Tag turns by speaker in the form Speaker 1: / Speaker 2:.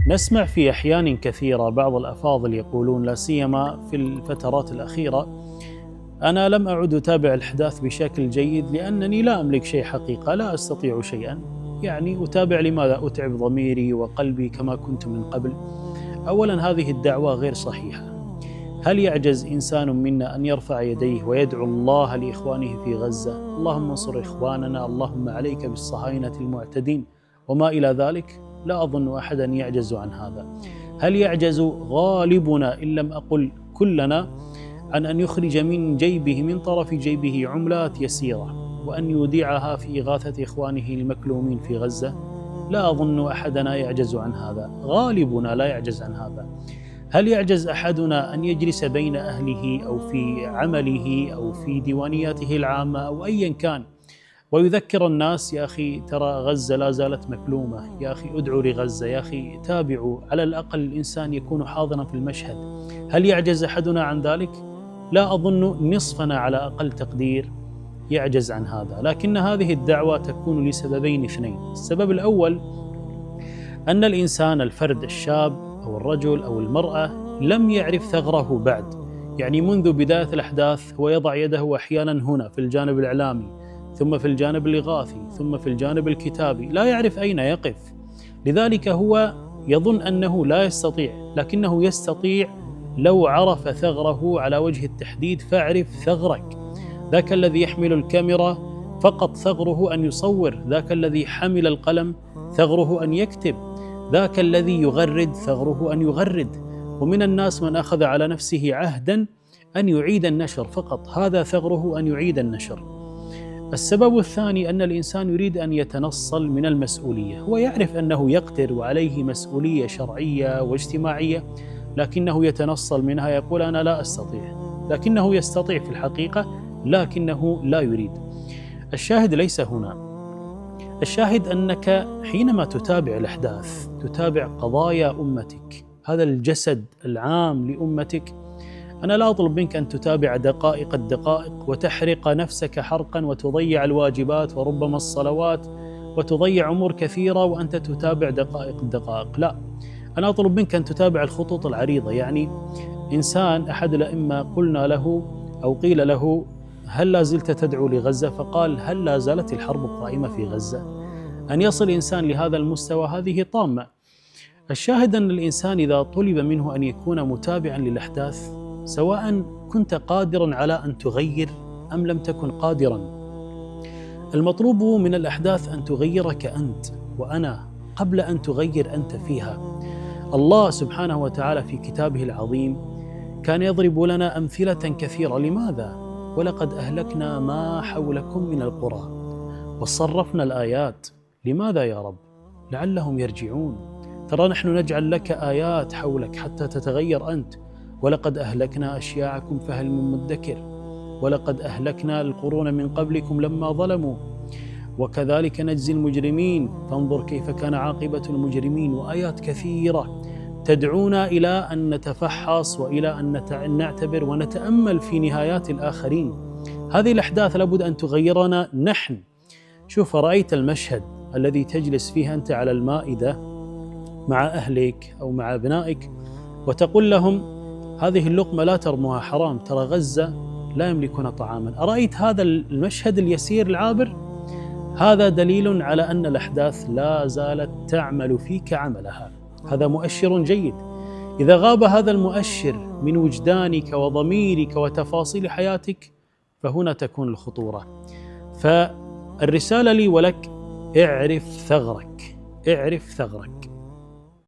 Speaker 1: نسمع في أحيان كثيرة بعض الأفاضل يقولون، لا سيما في الفترات الأخيرة: أنا لم أعد أتابع الأحداث بشكل جيد لأنني لا أملك شيء حقيقة، لا أستطيع شيئا، يعني أتابع لماذا؟ أتعب ضميري وقلبي كما كنت من قبل. أولا، هذه الدعوة غير صحيحة. هل يعجز إنسان منا أن يرفع يديه ويدعو الله لإخوانه في غزة: اللهم انصر إخواننا، اللهم عليك بالصهاينة المعتدين، وما إلى ذلك؟ لا أظن أحدا يعجز عن هذا. هل يعجز غالبنا إن لم أقل كلنا عن أن يخرج من جيبه، من طرف جيبه، عملات يسيرة وأن يودعها في إغاثة إخوانه المكلومين في غزة؟ لا أظن أحدنا يعجز عن هذا، غالبنا لا يعجز عن هذا. هل يعجز أحدنا أن يجلس بين أهله أو في عمله أو في ديوانياته العامة أو أيا كان ويذكر الناس: يا أخي ترى غزة لا زالت مكلومة، يا أخي ادعوا لغزة، يا أخي تابعوا، على الأقل الإنسان يكون حاضرا في المشهد؟ هل يعجز أحدنا عن ذلك؟ لا أظن نصفنا على أقل تقدير يعجز عن هذا. لكن هذه الدعوة تكون لسببين اثنين. السبب الأول أن الإنسان، الفرد، الشاب أو الرجل أو المرأة، لم يعرف ثغره بعد. يعني منذ بداية الأحداث هو يضع يده أحيانا هنا في الجانب الإعلامي، ثم في الجانب الإغاثي، ثم في الجانب الكتابي، لا يعرف أين يقف. لذلك هو يظن أنه لا يستطيع، لكنه يستطيع لو عرف ثغره على وجه التحديد. فاعرف ثغرك. ذاك الذي يحمل الكاميرا فقط ثغره أن يصور، ذاك الذي حمل القلم ثغره أن يكتب، ذاك الذي يغرد ثغره أن يغرد. ومن الناس من أخذ على نفسه عهدا أن يعيد النشر فقط، هذا ثغره أن يعيد النشر. السبب الثاني أن الإنسان يريد أن يتنصل من المسؤولية. هو يعرف أنه يقدر وعليه مسؤولية شرعية واجتماعية، لكنه يتنصل منها، يقول أنا لا أستطيع، لكنه يستطيع في الحقيقة، لكنه لا يريد. الشاهد ليس هنا. الشاهد أنك حينما تتابع الأحداث، تتابع قضايا أمتك، هذا الجسد العام لأمتك، أنا لا أطلب منك أن تتابع دقائق الدقائق وتحرق نفسك حرقا وتضيع الواجبات وربما الصلوات وتضيع أمور كثيرة وأنت تتابع دقائق الدقائق. لا، أنا أطلب منك أن تتابع الخطوط العريضة. يعني إنسان، أحد الأئمة قلنا له أو قيل له: هل لا زلت تدعو لغزة؟ فقال: هل لا زالت الحرب قائمة في غزة؟ أن يصل إنسان لهذا المستوى هذه طامة. الشاهد أن الإنسان إذا طلب منه أن يكون متابعا للأحداث، سواء كنت قادرا على أن تغير أم لم تكن قادرا، المطلوب من الأحداث أن تغيرك أنت وأنا قبل أن تغير أنت فيها. الله سبحانه وتعالى في كتابه العظيم كان يضرب لنا أمثلة كثيرة. لماذا؟ ولقد أهلكنا ما حولكم من القرى وصرفنا الآيات. لماذا يا رب؟ لعلهم يرجعون. ترى نحن نجعل لك آيات حولك حتى تتغير أنت. ولقد أهلكنا أشياعكم فهل من مدكر، ولقد أهلكنا القرون من قبلكم لما ظلموا، وكذلك نجزي المجرمين فانظر كيف كان عاقبة المجرمين. وآيات كثيرة تدعونا إلى أن نتفحص وإلى أن نعتبر ونتأمل في نهايات الآخرين. هذه الأحداث لابد أن تغيرنا نحن. شوف، رأيت المشهد الذي تجلس فيه أنت على المائدة مع أهلك أو مع أبنائك وتقول لهم: هذه اللقمة لا ترموها، حرام، ترى غزة لا يملكون طعاما. أرأيت هذا المشهد اليسير العابر؟ هذا دليل على أن الأحداث لا زالت تعمل فيك عملها. هذا مؤشر جيد. إذا غاب هذا المؤشر من وجدانك وضميرك وتفاصيل حياتك، فهنا تكون الخطورة. فالرسالة لي ولك: اعرف ثغرك، اعرف ثغرك.